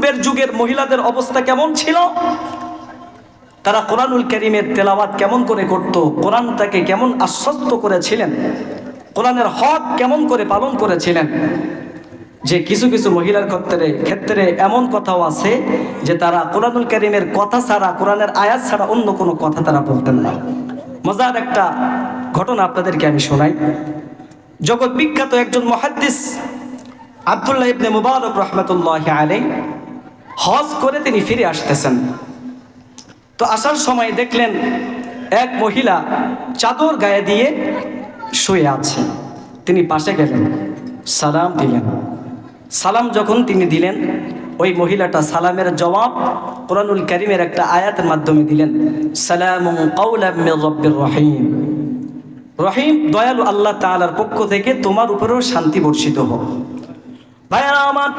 পূর্বের যুগের মহিলাদের অবস্থা কেমন ছিল, তারা কোরআনুল কারীমের তেলাওয়াত কেমন করে করত, কোরআনটাকে কেমন আশ্বস্ত করেছিলেন, কোরআনের হক কেমন করে পালন করেছিলেন। যে কিছু কিছু মহিলার ক্ষেত্রে এমন কথাও আছে যে তারা কোরআনুল কারীমের কথা ছাড়া, কোরআনের আয়াত ছাড়া অন্য কোনো কথা তারা বলতেন না। মজার একটা ঘটনা আপনাদেরকে আমি শোনাই। জগৎ বিখ্যাত একজন মুহাদ্দিস আব্দুল্লাহ ইবনে মুবারক রাহমাতুল্লাহি আলাইহি হজ করে তিনি ফিরে আসতেছেন। তো আসার সময় দেখলেন এক মহিলা চাদর গায়ে দিয়ে শুয়ে আছে। তিনি পাশে গেলেন, সালাম দিলেন। সালাম যখন তিনি দিলেন, ওই মহিলাটা সালামের জবাব কোরআনুল কারীমের একটা আয়াতের মাধ্যমে দিলেন, সালামুন কাওলাম মির রাব্বির রহিম। রহিম দয়ালু আল্লাহ তাআলার পক্ষ থেকে তোমার উপরেও শান্তি বর্ষিত হোক। ভাইরা আমার,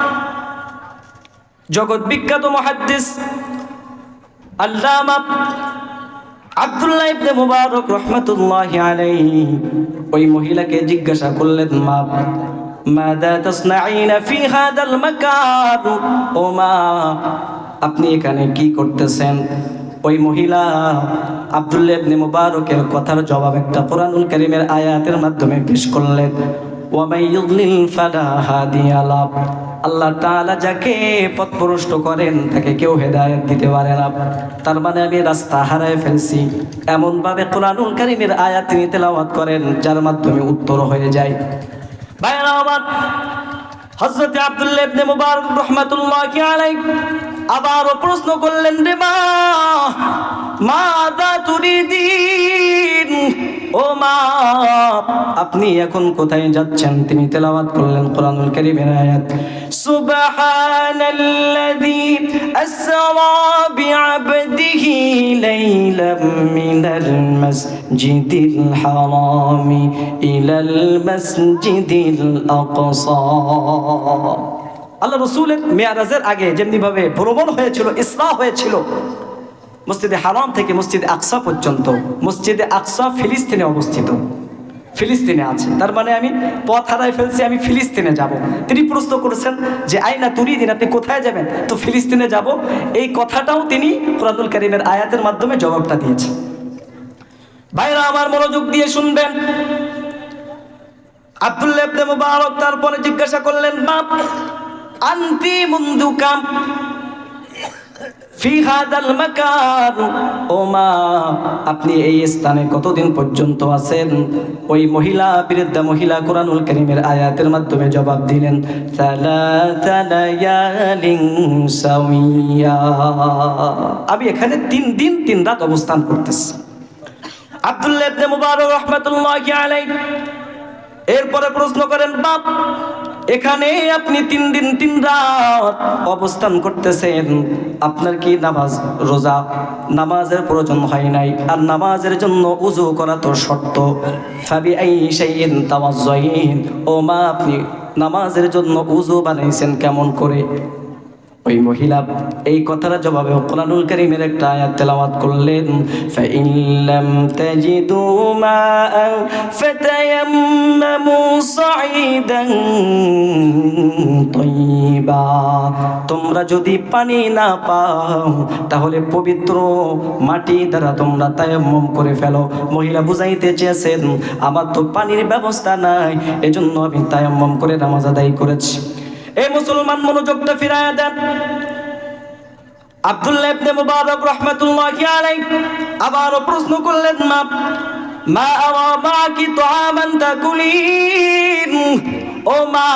জগৎ বিখ্যাত মুহাদ্দিস আল্লামা আব্দুল্লাহ ইবনে মুবারক রাহমাতুল্লাহি আলাইহি ওই মহিলাকে জিজ্ঞাসা করলেন, মা মাযা তাসনাঈনা ফি হাদাল মাকান, ও মা আপনি এখানে কি করতেছেন? ওই মহিলা আব্দুল্লাহ ইবনে মুবারকের কথার জবাব একটা কোরআনুল কারীমের আয়াতের মাধ্যমে পেশ করলেন, ওয়া মান ইউদ্লিল ফালা হাদিয়া লাহ। আল্লাহ তাআলা যাকে পথভ্রষ্ট করেন তাকে কেউ হেদায়েত দিতে পারে না। তার মানে আমি রাস্তা হারায় ফেলছি। এমনভাবে কোরআনুল কারীমের আয়াত তিনি তেলাওয়াত করেন যার মাধ্যমে উত্তর হয়ে যায়। ভাইরা আমার, হযরত আব্দুল্লাহ ইবনে মুবারক রাহমাতুল্লাহি আলাইহি আবারও প্রশ্ন করলেন, রে মা মাযা তুরিদিন, ও মা আপনি এখন কোথায় যাচ্ছেন? তিনি তেলাওয়াত করলেন কোরআনুল কারীমের আয়াত, সুবহানাল্লাযী আসরা বিআবদিহি লাইলাম মিনাল মাসজিদিল হারামি ইলাল মাসজিদিল আকসা। আল্লাহ রাসূলের মেরাজের আগে যেমনিভাবে ভ্রমণ হয়েছিল, ইসরা হয়েছিল মসজিদে হারাম থেকে মসজিদে আকসা পর্যন্ত। মসজিদে আকসা ফিলিস্তিনে অবস্থিত, ফিলিস্তিনে আছে। তার মানে আমি পথ হারাই ফেলছি, আমি ফিলিস্তিনে যাব। তিনি প্রশ্ন করেছেন যে আইনা তুরিদিন, আপনি কোথায় যাবেন? তো ফিলিস্তিনে যাব। এই কথাটাও তিনি কোরআনুল কারীমের আয়াতের মাধ্যমে জবাবটা দিয়েছেন। ভাইরা আমার, মনোযোগ দিয়ে শুনবেন। আব্দুল্লাহ ইবনে মুবারক তারপরে জিজ্ঞাসা করলেন, মা আনতি মুনযু কাম ফি হাদাল মাকান, ও মা আপনি এই স্থানে কতদিন পর্যন্ত আছেন? ওই মহিলা, বৃদ্ধা মহিলা কোরআনুল কারীমের আয়াতের মাধ্যমে জবাব দিলেন, সালাসা লায়ালিন সাওয়িয়া, আমি এখানে 3 দিন 3 রাত অবস্থান করতেছি। আব্দুল্লাহ ইবনে মুবারক রাহমাতুল্লাহি আলাইহি এরপরে প্রশ্ন করেন, বাপ এখানে আপনি 3 দিন 3 রাত অবস্থান করতেছেন, আপনার কি নামাজ রোজা নামাজের প্রয়োজন হয় নাই? আর নামাজের জন্য উযু করা তো শর্ত। ফাবি আই শাইইন তাওয়াজ্জাইন, ও মা আপনি নামাজের জন্য উযু বানাইছেন কেমন করে? ওই মহিলা এই কথার জবাবে কোরআনুল কারীমের একটা আয়াত তেলাওয়াত করলেন, ফাইন লাম তাজিদু মাআন ফাতায়াম্মামু সাঈদান তাইয়্যিবা, তোমরা যদি পানি না পাও তাহলে পবিত্র মাটি দ্বারা তোমরা তায়াম্মুম করে ফেলো। মহিলা বুঝাইতে চেয়েছেন, আমার তো পানির ব্যবস্থা নাই, এজন্য আমি তায়াম্মুম করে নামাজ আদায় করেছি। এই মুসলমান মনোযোগটা ফিরায়া দেন। আব্দুল্লাহ ইবনে মুবারক রাহমাতুল্লাহি আলাইহি আবারও প্রশ্ন করলেন, মা আওয়া মাকি তুআমান তাকুলিন, ও মা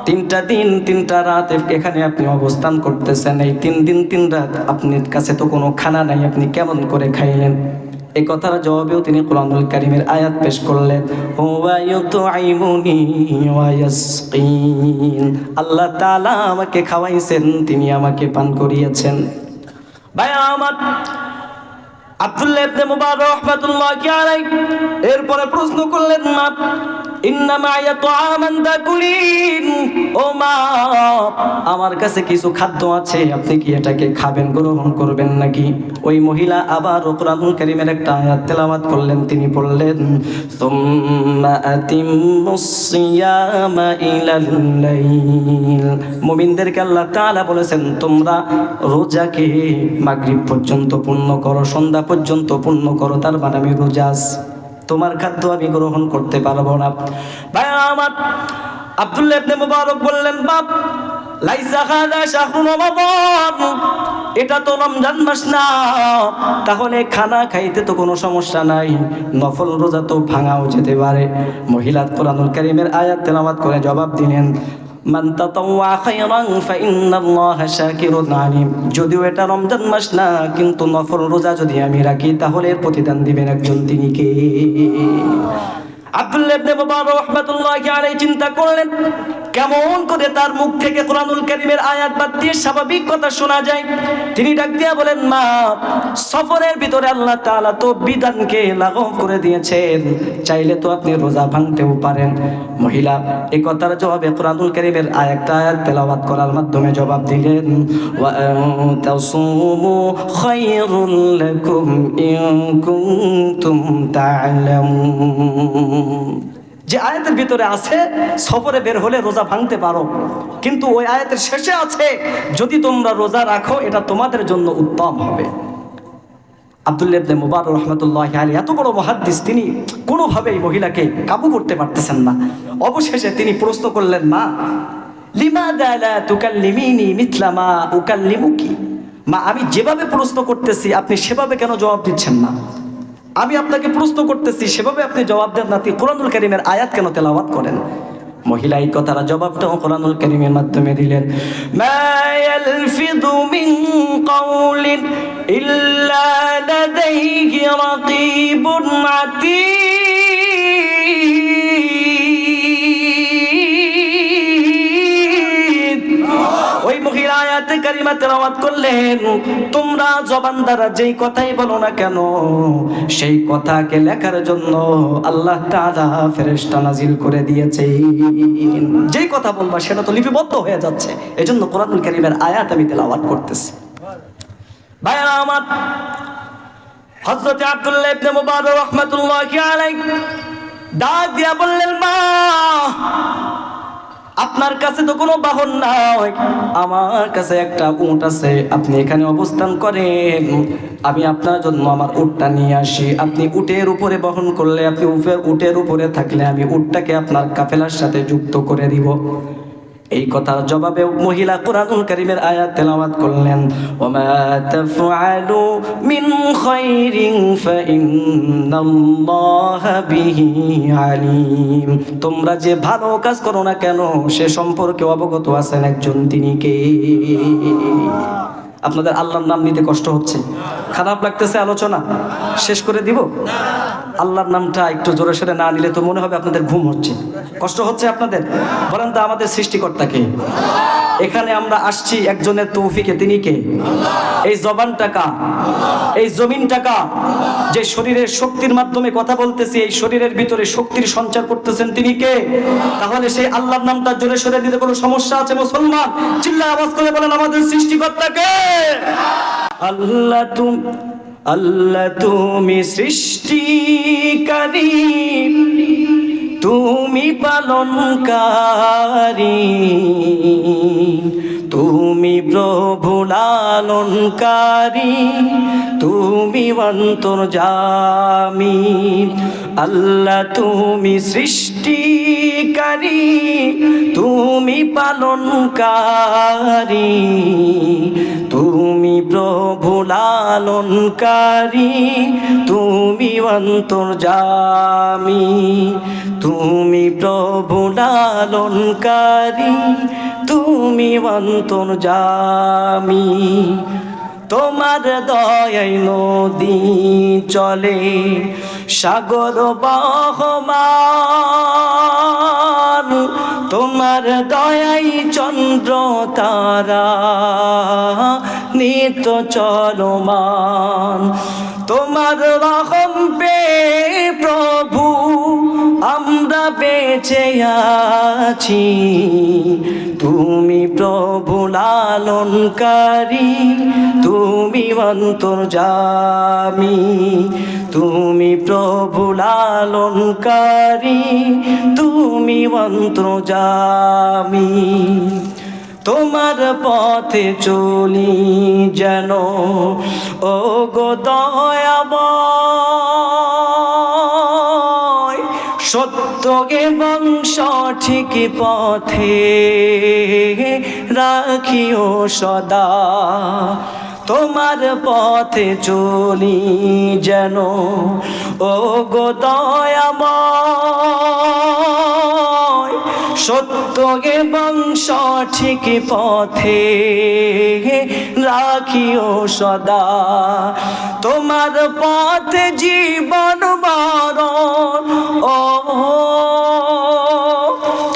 3টা দিন 3টা রাত এখানে আপনি অবস্থান করতেছেন, এই 3 দিন 3 রাত আপনার কাছে তো কোনো খানা নাই, আপনি কেমন করে খাইলেন? এই কথার জবাবেও তিনি কোরআনুল কারীমের আয়াত পেশ করলেন, হুয়া ইউতঈমুনি ওয়া ইয়াসকিন, আল্লাহ তাআলা আমাকে খাওয়াইছেন, তিনি আমাকে পান করিয়েছেন। ভাই আমার, আব্দুল্লাহ ইবনে মুবারক রাহমাতুল্লাহি আলাইহি এরপরে প্রশ্ন করলেন, মা ইন্না মা'য়া তুআমান তাকুলিন, ও মা আমার কাছে কিছু খাদ্য আছে, আপনি কি এটাকে খাবেন, গ্রহণ করবেন নাকি? ওই মহিলা আবার কোরআনুল কারীমের একটা আয়াত তেলাওয়াত করলেন, তিনি বললেন সুম্মা আতিম্মুস সিয়ামা ইলাল লাইল। মুমিনদেরকে আল্লাহ তাআলা বলেছেন তোমরা রোজাকে মাগরিব পর্যন্ত পূর্ণ করো, সন্ধ্যা পর্যন্ত পূর্ণ করো। তার মানে আমি রোজা আছি, তোমার খাদ্য আমি গ্রহণ করতে পারবো না। ভাই আমার আব্দুল্লাহ ইবনে মুবারক বললেন বাপ লাইসা হাযা শাহরু রমাদান, এটা তো রমজান মাস না, তাহলে খানা খাইতে তো কোনো সমস্যা নাই, নফল রোজা তো ভাঙাও যেতে পারে। মহিলা কোরআনুল কারীমের আয়াত তেলাওয়াত করে জবাব দিলেন মান তাতাওয়া খায়রান ফাইন্নাল্লাহা শাকিরুন আলিম। যদিও এটা রমজান মাস না, কিন্তু নফল রোজা যদি আমি রাখি তাহলে এর প্রতিদান দিবেন একজন, তিনি কে? আব্দুল্লাহ ইবনে মুবারক রাহমাতুল্লাহি আলাইহি চিন্তা করলেন কেমন করে তার মুখ থেকে কোরআনুল কারীমের আয়াত বাদ দিয়ে স্বাভাবিক কথা শোনা যায়। তিনি ডাক দিয়া বলেন মা সফরের ভিতরে আল্লাহ তাআলা তো বিধানকে লাঘব করে দিয়েছেন, চাইলে তো আপনি রোজা ভাঙতেও পারেন। মহিলা এই কথার জবাবে কোরআনুল কারীমের আয়াত তেলাওয়াত করার মাধ্যমে জবাব দিলেন ওয়া তাসুমু খায়রুল লাকুম ইন কুনতুম তা'লামুন। যে আয়াতের ভিতরে আছে সফরে বের হলে রোজা ভাঙতে পারো, কিন্তু ওই আয়াতের শেষে আছে যদি তোমরা রোজা রাখো এটা তোমাদের জন্য উত্তম হবে। আব্দুল্লাহ ইবনে মুবারক রাহমাতুল্লাহি আলাইহি এত বড় মুহাদ্দিস, তিনি কোনোভাবেই মহিলাকে কাবু করতে পারতেছেন না। অবশেষে তিনি প্রশ্ন করলেন মা লিমাযা লা তুকাল্লিমিনি মিথলা মা উকাল্লিমুকি। মা আমি যেভাবে প্রশ্ন করতেছি আপনি সেভাবে কেন জবাব দিচ্ছেন না? আমি আপনাকে প্রশ্ন করতেছি সেভাবে আপনি জবাব দেন না, কোরআনুল কারীমের আয়াত কেন তেলাওয়াত করেন? মহিলা এই কথার জবাবটাও কোরআনুল কারীমের মাধ্যমে দিলেন মা ইয়ালফিযু মিন কাওলিন ইল্লা লাদাইহি রাকীবুন আতীদ। ওই মহিলা আয়াতে কারিমা তেলাওয়াত করলেন তোমরা জবান দ্বারা যেই কথাই বলো না কেন সেই কথাকে লেখার জন্য আল্লাহ তাআলা ফেরেশতা নাজিল করে দিয়েছে। যেই কথা বলবা সেটা তো লিপিবদ্ধ হয়ে যাচ্ছে, এজন্য কোরআনুল কারীমের আয়াত আমি তেলাওয়াত করতেছি। ভাইরা আমার হযরত আব্দুল্লাহ ইবনে মুবারক রাহমাতুল্লাহি আলাইহি ডাক দিয়া বললেন মা আপনার কাছে তো কোনো বাহন নাই, আমার কাছে একটা উট আছে, আপনি এখানে অবস্থান করেন, আমি আপনার জন্য আমার উটটা নিয়ে আসি। আপনি উটের উপরে বহন করলে, আপনি উটের উপরে থাকলে আমি উটটাকে আপনার কাফেলার সাথে যুক্ত করে দিব। এই কথার জবাবে মহিলা কোরআনুল কারীমের আয়াত তেলাওয়াত করলেন ওমা তাফআলু মিন খায়রিন ফাইন্নাল্লাহা বিহি আলিম। তোমরা যে ভালো কাজ করো না কেন সে সম্পর্কে অবগত আছেন একজন, তিনি কে? আপনাদের আল্লাহর নাম নিতে কষ্ট হচ্ছে, খারাপ লাগতেছে, আলোচনা শেষ করে দিব? আল্লাহর নামটা একটু জোরে সোরে না নিলে তো মনে হবে আপনাদের ঘুম হচ্ছে, কষ্ট হচ্ছে আপনাদের। বলেন তো আমাদের সৃষ্টিকর্তাকে? এখানে আমরা আসছি একজনের তৌফিকে, তিনি কে? এই জবানটা, এই জমিনটা, যে শরীরের শক্তির মাধ্যমে কথা বলতেছি, এই শরীরের ভিতরে শক্তির সঞ্চার করতেছেন তিনি কে? তাহলে সেই আল্লাহর নামটা জোরে সোরে দিতে কোনো সমস্যা আছে মুসলমান? চিল্লায় আওয়াজ করে বলেন আমাদের সৃষ্টিকর্তাকে। আল্লাহ তুমি সৃষ্টিকারী, তুমি পালনকারী, তুমি প্রভু লালনকারী, তুমি অন্তর্যামী। আল্লাহ তুমি সৃষ্টিকারী, তুমি পালনকারী, তুমি প্রভু লালনকারী, তুমি অন্তর্যামী, তুমি প্রভু লালনকারী, তুমি অন্তর্যামী। তোমার দয়ায় নদী চলে, সাগর বহমান, তোমার দয়ায় চন্দ্র তারা নিত্য চলমান। তোমার রহম পে প্রভু আমরা বেঁচে বেঁচে আছি, তুমি প্রভু লালনকারী, তুমি অন্তর্যামী, তুমি প্রভু লালনকারী, তুমি অন্তর্যামী। তোমার পথে চলি যেন ও গো দয়াময়, সত্য এবং সঠিক পথে রাখিও সদা। তোমার পথে চলি যেন ও গো দয়াময়, সত্য এবং সঠিক পথে রাখিও সদা। তোমার পথে জীবন মরণ, ও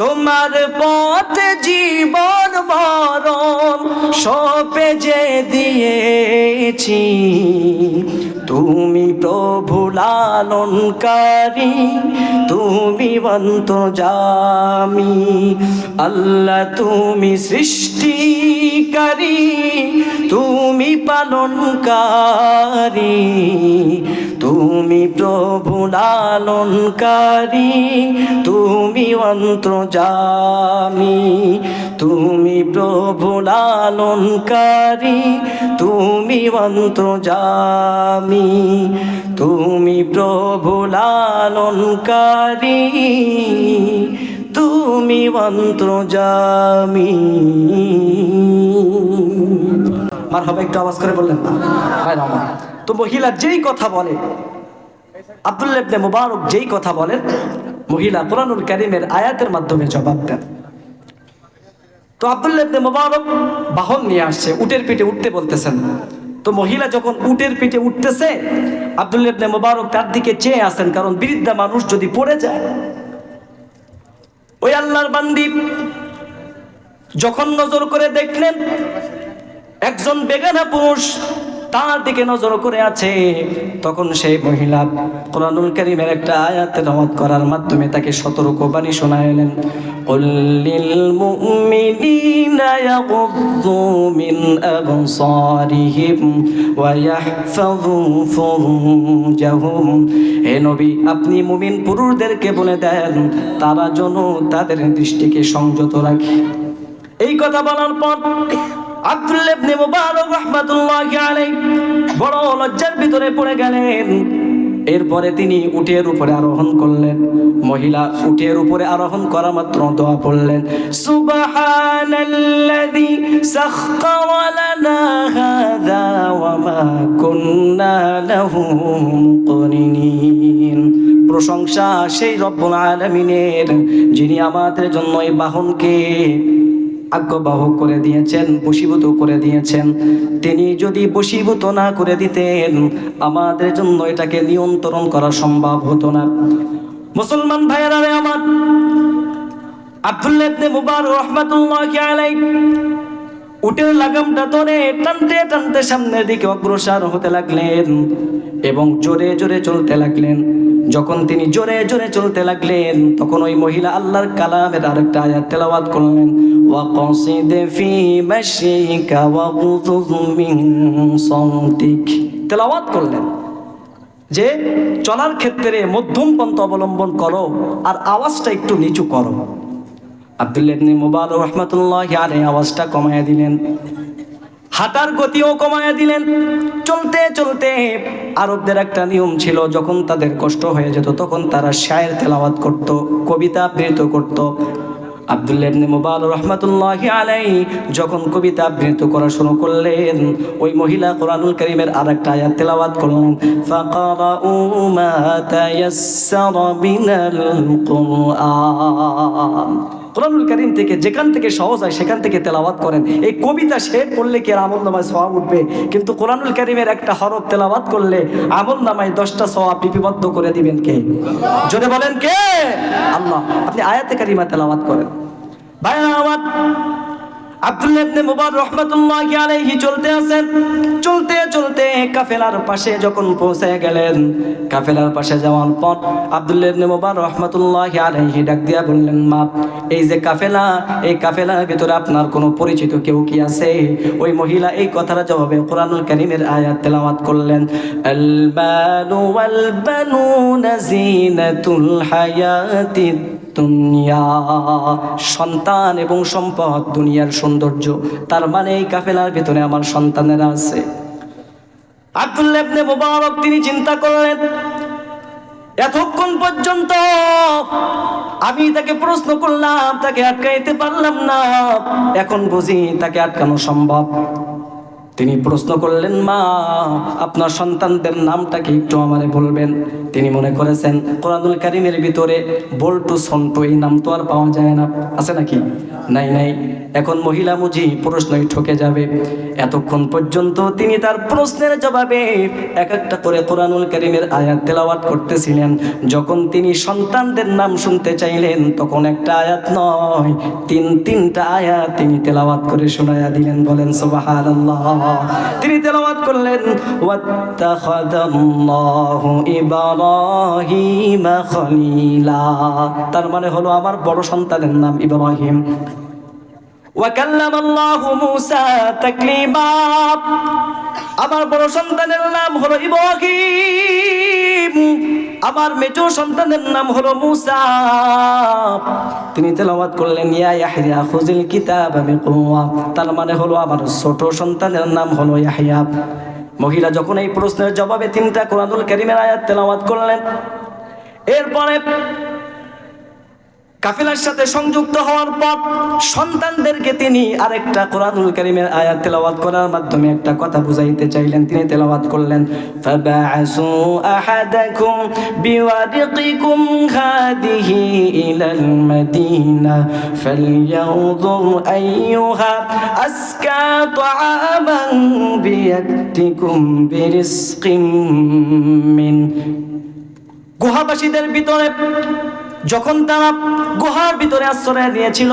তোমার পথে জীবন মরণ সপে যে দিয়েছি, তুমি প্রভু লালনকারী, তুমি অন্তর্যামী। আল্লাহ তুমি সৃষ্টিকারী, তুমি পালনকারী, তুমি প্রভু লালনকারী, তুমি অন্তর্যামী, তুমি প্রভু লালনকারী, তুমি অন্তর্যামী, তুমি প্রভু লালনকারী, তুমি অন্তর্যামী। মারহাবা, একটু আওয়াজ করে বললেন না? তো মহিলা যেই কথা বলে, আব্দুল্লাহ ইবনে মুবারক যেই কথা বলেন, মহিলা কুরআনুল কারীমের আয়াতের মাধ্যমে জবাব দেন। তো আব্দুল্লাহ ইবনে মুবারক বাহন নিয়ে আসছে, উটের পিঠে উঠতে বলতেছেন। তো মহিলা যখন উটের পিঠে উঠতেছে, আব্দুল্লাহ ইবনে মুবারক তার দিকে চেয়ে আছেন, কারণ বৃদ্ধা মানুষ যদি পড়ে যায়। ওই আল্লাহর বান্দি যখন নজর করে দেখলেন একজন বেগানা পুরুষ তার দিকে নজর করে আছে, তখন সেই মহিলা কুরআনুল কারীমের একটা আয়াত তেলাওয়াত করার মাধ্যমে তাকে সতর্কবাণী শোনালেন। কুল লিল মুমিনিনা ইয়াগুদ্দু মিন আবসারিহিম ওয়া ইয়াহফাযু ফুরুজাহুম। হে নবী, আপনি মুমিন পুরুষদেরকে বলে দেন তারা যেন তাদের দৃষ্টিকে সংযত রাখে। এই কথা বলার পর আব্দুল্লাহ ইবনে মুবারক রাহমাতুল্লাহি আলাইহি বড় লজ্জার ভিতরে পড়ে গেলেন। এরপরে তিনি উটের উপরে আরোহণ করলেন। মহিলা উটের উপরে আরোহণ করা মাত্র দোয়া পড়লেন, সুবহানাল্লাযী সাখখারা লানা হাযা ওয়া মা কুন্না লাহু মুকরিনিন। প্রশংসা সেই রব্বুল আলামিনের, যিনি আমাদের জন্য এই বাহনকে আজ্ঞাবহ করে দিয়েছেন, বশীভূত করে দিয়েছেন। তিনি যদি বশীভূত না করে দিতেন আমাদের জন্য এটাকে নিয়ন্ত্রণ করা সম্ভব হতো না। মুসলমান ভাইয়েরা আমার, আব্দুল্লাহ ইবনে মুবারক রাহমাতুল্লাহি আলাইহি উটের লাগামটা ধরে টানতে টানতে সামনের দিকে অগ্রসর হতে লাগলেন এবং জোরে জোরে চলতে লাগলেন। যখন তিনি জোরে জোরে চলতে লাগলেন, তখন ওই মহিলা আল্লাহর কালামের আরেকটা আয়াত তেলাওয়াত করলেন, ওয়াকসিদ ফি মাশিকা ওয়াগুযুয মিন সাওতিক। তেলাওয়াত করলেন যে চলার ক্ষেত্রে মধ্যম পন্থা অবলম্বন করো আর আওয়াজটা একটু নিচু করো। আব্দুল্লাহ ইবনে মুবারক রাহমাতুল্লাহি আলাইহি আওয়াজটা কমায়া দিলেন, হাঁটার গতিও কমায়া দিলেন। চলতে চলতে আরবদের একটা নিয়ম ছিল, যখন তাদের কষ্ট হয়ে যেত তখন তারা শায়ের তেলাওয়াত করত, কবিতা আবৃত্তি করত। আব্দুল্লাহ ইবনে মুবারক রাহমাতুল্লাহি আলাইহি যখন কবিতা আবৃত্তি করা শুরু করলেন, ওই মহিলা কুরআনুল কারীমের আরেকটা আয়াত তেলাওয়াত করলেন, ফাকারাউ মা তায়াসসারা মিনাল কুরআন। কুরআনুল কারীম থেকে যেখান থেকে সহজ হয় সেখান থেকে তেলাওয়াত করেন। এই কবিতা শের পড়লে কি আমলনামায় সওয়াব উঠবে, কিন্তু কুরআনুল কারীমের একটা হরফ তেলাওয়াত করলে আমলনামায় 10টা সওয়াব লিপিবদ্ধ করে দিবেন কে? জোরে বলেন কে? আল্লাহ। আপনি আয়াতে কারিমা তেলাওয়াত করেন। ভাইরা আমার, আব্দুল্লাহ ইবনে মুবারক রাহমাতুল্লাহি আলাইহি চলতে আছেন। চলতে চলতে কাফেলার পাশে যখন পৌঁছে গেলেন, কাফেলার পাশে যাওয়ার পর আব্দুল্লাহ ইবনে মুবারক রাহমাতুল্লাহি আলাইহি ডাক দিয়া বললেন, মা, এই যে কাফেলা, এই কাফেলার ভিতরে আপনার কোনো পরিচিত কেউ কি আছে? ওই মহিলা এই কথার জবাবে কোরআনুল কারীমের আয়াত তেলাওয়াত করলেন, আল মালু ওয়াল বানুনা যিনাতুল হায়াতিদ দুনিয়া। সন্তান এবং সম্পদ দুনিয়ার সৌন্দর্য, তার মানে এই কাফেলার ভিতরে আমার সন্তানেরা আছে। আব্দুল্লাহ ইবনে মুবারক তিনি চিন্তা করলেন, এতক্ষণ পর্যন্ত আমি তাকে প্রশ্ন করলাম, তাকে আটকাইতে পারলাম না, এখন বুঝি তাকে আটকানো সম্ভব। তিনি প্রশ্ন করলেন, মা, আপনার সন্তানদের নামটা কি একটু আমারে বলবেন? তিনি মনে করেছেন কোরআনুল কারীমের ভিতরে বল্টু সন্টু এই নাম তো আর পাওয়া যায় না, আছে নাকি? নাই নাই। এখন মহিলা মুজি প্রশ্নই ঠকে যাবে। এতক্ষণ পর্যন্ত তিনি তার প্রশ্নের জবাবে এক একটা করে কোরআনুল কারীমের আয়াত তেলাওয়াত করতেছিলেন। যখন তিনি সন্তানদের নাম শুনতে চাইলেন, তখন একটা আয়াত নয়, তিনটা আয়াত তিনি তেলাওয়াত করে শোনায়া দিলেন। বলেন সুবহানাল্লাহ। তিনি তেলাওয়াত করলেন, ওয়াত্তাখাযাল্লাহু ইব্রাহিমা খলিলা। তার মানে হলো আমার বড় সন্তানের নাম ইব্রাহিম। ওয়া কাল্লামাল্লাহু মূসা তাকলিমা। আমার বড় সন্তানের নাম হলো ইব্রাহিম, আমার মেজো সন্তানের নাম হলো মূসা। তিনি তেলাওয়াত করলেন, ইয়া ইয়াহইয়া খুযিল কিতাবা বিকুওয়া। তার মানে হলো আমার ছোট সন্তানের নাম হলো ইয়াহইয়া। মহিলা যখন এই প্রশ্নের জবাবে তিনটা কোরআনুল কারীমের আয়াত তেলাওয়াত করলেন, এরপরে কাফেলার সাথে সংযুক্ত হওয়ার পর সন্তানদেরকে তিনি আরেকটা কোরআনুল কারীমের আয়াত তেলাওয়াত করার মাধ্যমে একটা কথা বুঝাইতে চাইলেন। তিনি তেলাওয়াত করলেন, ফাবাআসু আহাদাকুম বিওয়াদিকিকুম হাদিহি ইলাল মাদিনা ফালইয়ানযুর আইয়ুহা আসকা তাআমান বিয়াতিকুম বিরিজকিম মিন। গুহাবাসীদের ভিতরে যখন তারা গুহার ভিতরে আশ্রয় নিয়েছিল,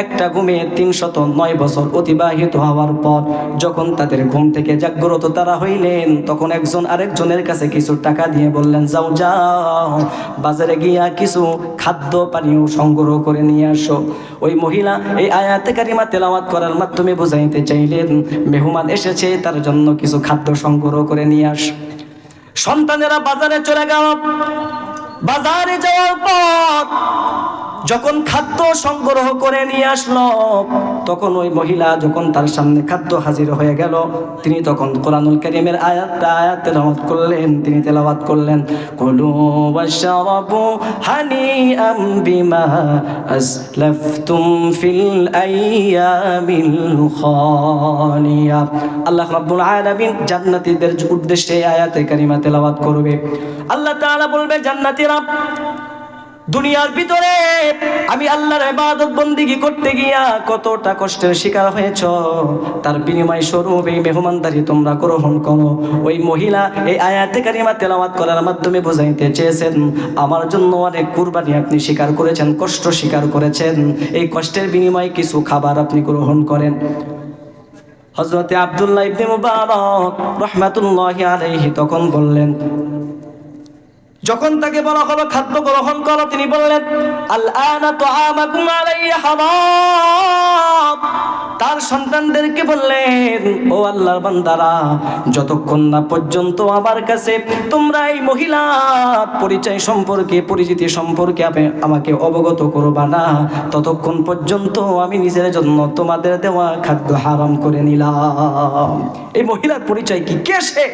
একটা ঘুমে 309 বছর অতিবাহিত হওয়ার পর যখন তাদের ঘুম থেকে জাগ্রত তারা হইলেন, তখন একজন আরেকজনের কাছে কিছু টাকা দিয়ে বললেন, যাও যাও বাজারে গিয়া কিছু খাদ্য পানীয় সংগ্রহ করে নিয়ে আসো। ওই মহিলা এই আয়াতে কারিমা তেলাওয়াত করার মাধ্যমে বুঝাইতে চাইলেন, মেহমান এসেছে, তার জন্য কিছু খাদ্য সংগ্রহ করে নিয়ে আস। সন্তানেরা বাজারে চলে গেল। বাজারে যাওয়ার পর যখন খাদ্য সংগ্রহ করে নিয়ে আসলো, তখন ওই মহিলা যখন তার সামনে খাদ্য হাজির হয়ে গেল, তিনি তখন কোরআনুল কারীমের আয়াত তেলাওয়াত করলেন। তিনি তেলাওয়াত করলেন, কুলু ওয়াশরাবু হানিআম বিমা আসলাফতুম ফিল আইয়ামিল খালিয়া। আল্লাহ রাব্বুল আলামিন জান্নাতীদের উদ্দেশ্যে আয়াতে কারিমা তেলাওয়াত করবে। আল্লাহ তাআলা বলবে, জান্নাতীরা, দুনিয়ার ভিতরে আমি আল্লাহর ইবাদত বন্দেগী করতে গিয়া কতটা কষ্টের শিকার হয়েছ, তার বিনিময় স্বরূপ এই মেহমানদারি তোমরা গ্রহণ করো। ওই মহিলা এই আয়াতে কারিমা তেলাওয়াত করার মাধ্যমে বোঝাইতে চেয়েছেন, আমার জন্য অনেক কুরবানি আপনি স্বীকার করেছেন, কষ্ট স্বীকার করেছেন, এই কষ্টের বিনিময়ে কিছু খাবার আপনি গ্রহণ করেন। হযরতে আব্দুল্লাহ ইবনে মুবারক রাহমাতুল্লাহি আলাইহি তখন বললেন, যখন তাকে বলা হলো খাদ্য গ্রহণ করো, তিনি বললেন, আল আনা তুআমাকুম আলাইয়া হারাম। তার সন্তানদেরকে বললেন, ও আল্লাহর বান্দারা, যতক্ষণ না পর্যন্ত আমার কাছে তোমরা এই মহিলার পরিচয় সম্পর্কে, পরিচিতি সম্পর্কে আমাকে অবগত করবা না, ততক্ষণ পর্যন্ত আমি নিজের জন্য তোমাদের দেওয়া খাদ্য হারাম করে নিলাম। এই মহিলার পরিচয় কি, কে সে?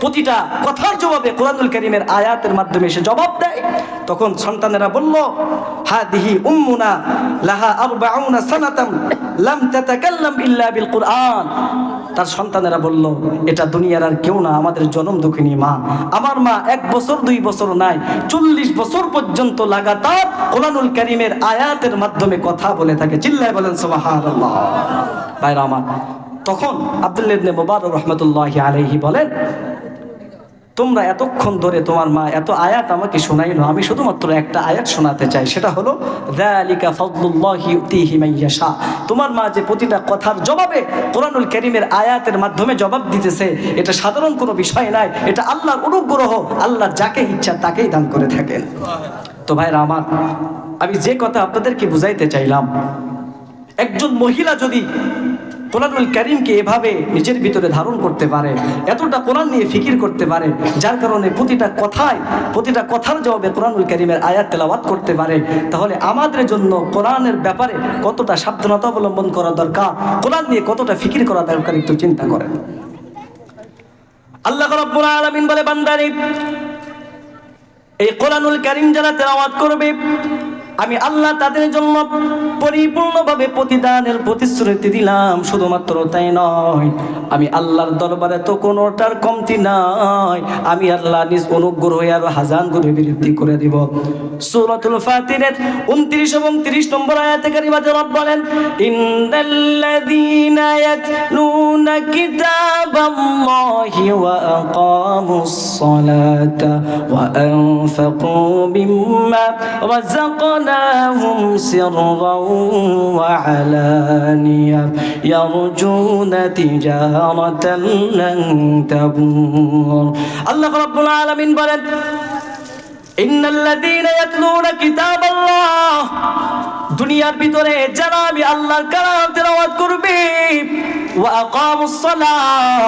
প্রতিটা কথার জবাবে কোরআনুল কারীমের আয়াতের মাধ্যমে সে জবাব দেয়। তখন সন্তানেরা বলল, হাদিহি উম্মুনা লাহা 40 সানাতাম লাম তাতাকাল্লাম ইল্লা বিল কুরআন। তার সন্তানেরা বলল, এটা দুনিয়ার আর কেউ না, আমাদের জনম দুঃখিনী মা। আমার মা 1 বছর 2 বছর নাই, 40 বছর পর্যন্ত লাগাতার কোরআনুল কারীমের আয়াতের মাধ্যমে কথা বলে থাকে। চিল্লায় বলেন সুবহানাল্লাহ। ভাইরা আমার, তখন আব্দুল্লাহ ইবনে মুবারক রাহমাতুল্লাহি আলাইহি বলেন, তোমরা এতক্ষণ ধরে তোমার মা এত আয়াত আমাকে শোনাইলো, আমি শুধুমাত্র একটা আয়াত শোনাতে চাই, সেটা হলো যালিকা ফাদলুল্লাহি ইউতিহি মান ইয়াশা। তোমার মা যে প্রতিটা কথার জবাবে কোরআনুল কারীমের আয়াতের মাধ্যমে জবাব দিতেছে, এটা সাধারণ কোনো বিষয় নয়, এটা আল্লাহর অনুগ্রহ। আল্লাহ যাকে ইচ্ছা তাকেই দান করে থাকেন। তো ভাইরা আমার, আমি যে কথা আপনাদেরকে বুঝাইতে চাইলাম, একজন মহিলা যদি কোরআনুল কারীমকে এভাবে নিজের ভিতরে ধারণ করতে পারে, এতটা কোরআন নিয়ে ফিকির করতে পারে, যার কারণে প্রতিটা কথার জবাবে কোরআনুল কারীমের আয়াত তেলাওয়াত করতে পারে, তাহলে আমাদের জন্য কোরআনের ব্যাপারে কতটা সাবধানতা অবলম্বন করা দরকার, কোরআন নিয়ে কতটা ফিকির করা দরকার, একটু চিন্তা করেন। আল্লাহ রাব্বুল আলামিন বলে, বান্দারে এই কোরআনুল কারীম যারা তেলাওয়াত করবে, আমি আল্লাহ তাদের জন্য পরিপূর্ণভাবে প্রতিদানের প্রতিশ্রুতি দিলাম। শুধুমাত্র তাই নয়, আমি আল্লাহর দরবারে তো কোনোটার কমতি নাই, আমি আল্লাহ নিজ অনুগ্রহে আরো হাজার গুণে বৃদ্ধি করে দিব। সূরাতুল ফাতিরের 29 এবং 30 নম্বর আয়াতে কারিমাতে রব বলেন, ইন্নাল্লাযীনা ইয়াতলুনা কিতাবাল্লাহি ওয়া আকামুস সালাতা ওয়া আনফাকু মিম্মা রাযাকনাহুম সিররাও ওয়া আলানিয়া ইয়ারজুনা তিজারাতান লান তাবুর। আল্লাহ রাব্বুল আলামিন বলেন, ইন্নাল্লাযীনা ইয়াতলুনা কিতাবাল্লাহ, দুনিয়ার ভিতরে যারা আমি আল্লাহর কালাম তেলাওয়াত করবে, ওয়া আকামুস সালাহ,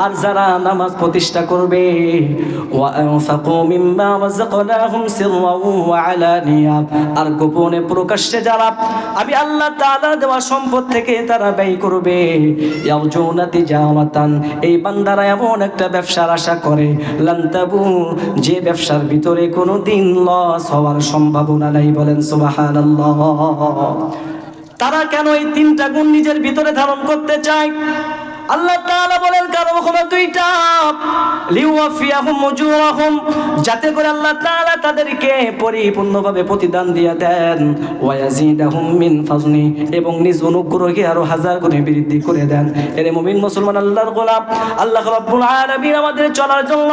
আর যারা নামাজ প্রতিষ্ঠা করবে, ওয়া আনফাকু মিম্মা রাযাকনাহুম সিররাও ওয়া আলানিয়া, আর গোপনে প্রকাশ্যে যারা আমি আল্লাহ তাআলা দেওয়া সম্পদ থেকে তারা ব্যয় করবে, ইয়ারজুনা তিজারাতান, এই বান্দারা এমন একটা ব্যবসার আশা করে, লান তাবুর, যে ব্যবসার ভিতরে কোনোদিন লস হওয়ার সম্ভাবনা নাই। বলেন সুবহানাল্লাহ। তারা কেন এই তিনটা গুণ নিজের ভিতরে ধারণ করতে চায়? আল্লাহ তাআলা বলেন, কারণ হলো দুইটা, লিওয়াফিয়াহুম উজুরাহুম, যাতে করে আল্লাহ তাআলা তাদেরকে পরিপূর্ণভাবে প্রতিদান দিয়ে দেন, ওয়া ইয়াজিদাহুম মিন ফাজলি, এবং নিজ অনুগ্রহে আরো হাজার গুণে বৃদ্ধি করে দেন। এর মুমিন মুসলমান আল্লাহর গোলাম, আল্লাহ রাব্বুল আলামিন আমাদের চলার জন্য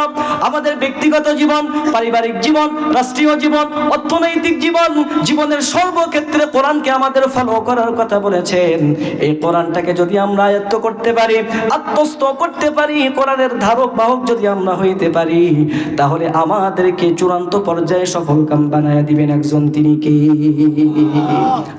আমাদের ব্যক্তিগত জীবন, পারিবারিক জীবন, রাষ্ট্রীয় জীবন, অর্থনৈতিক জীবন, জীবনের সর্বক্ষেত্রে কোরআনকে আমাদের ফলো করার কথা বলেছেন। এই কোরআনটাকে যদি আমরা আয়ত্ত করতে পারি, আত্মস্থ করতে পারি, কোরআনের ধারক বাহক যদি আমরা হইতে পারি, তাহলে আমাদেরকে চূড়ান্ত পর্যায়ে সফলকাম বানায়া দিবেন একজন, তিনি কে?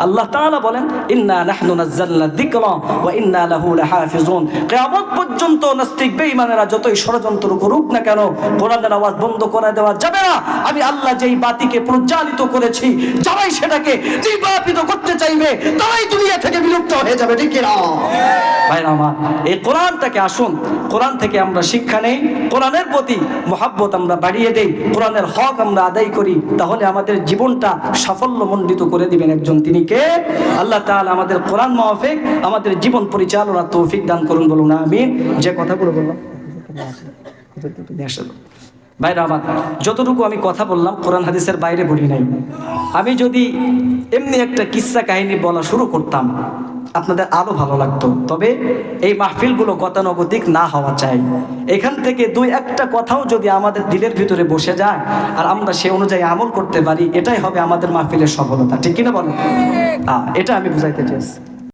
আল্লাহ তাআলা বলেন, ইন্না নাহনু নাযালনা যিকরা ওয়া ইন্না লাহু লাহাফিজুন। কিয়ামত পর্যন্ত নাস্তিক বেঈমানেরা যতই ষড়যন্ত্র করুক না কেন, কোরআনের আওয়াজ বন্ধ করে দেওয়া যাবে না। আমি আল্লাহ যেই বাতিকে প্রজ্বালিত করেছি, যারাই সেটাকে নির্বাপিত করতে চাইবে তারাই দুনিয়া থেকে বিলুপ্ত হয়ে যাবে, ঠিক কি না ভাইরা আমার? এই কোরআনটাকে আসুন, কোরআন থেকে আমরা শিক্ষা নেই, কোরআনের প্রতি মহব্বত আমরা বাড়িয়ে দেই, কোরআনের হক আমরা আদায় করি, তাহলে আমাদের জীবনটা সাফল্যমণ্ডিত করে দিবেন একজন, তিনি কে? আল্লাহ তাআলা আমাদের কোরআন মাহফিক আমাদের জীবন পরিচালনার তৌফিক দান করুন, বলুন আমিন। যে কথাগুলো বললাম ভাইরা আমার, যতটুকু আমি কথা বললাম কোরআন হাদিসের বাইরে বলি নাই। আমি যদি এমনি একটা কিস্সা কাহিনী বলা শুরু করতাম, আপনাদের আরো ভালো লাগতো। তবে এই মাহফিলগুলো গতানুগতিক না হওয়া চাই। এখান থেকে দুই একটা কথাও যদি আমাদের দিলের ভিতরে বসে যায় আর আমরা সে অনুযায়ী আমল করতে পারি, এটাই হবে আমাদের মাহফিলের সফলতা, ঠিক কিনা বলেন? এটা আমি বুঝাইতে চাইছি।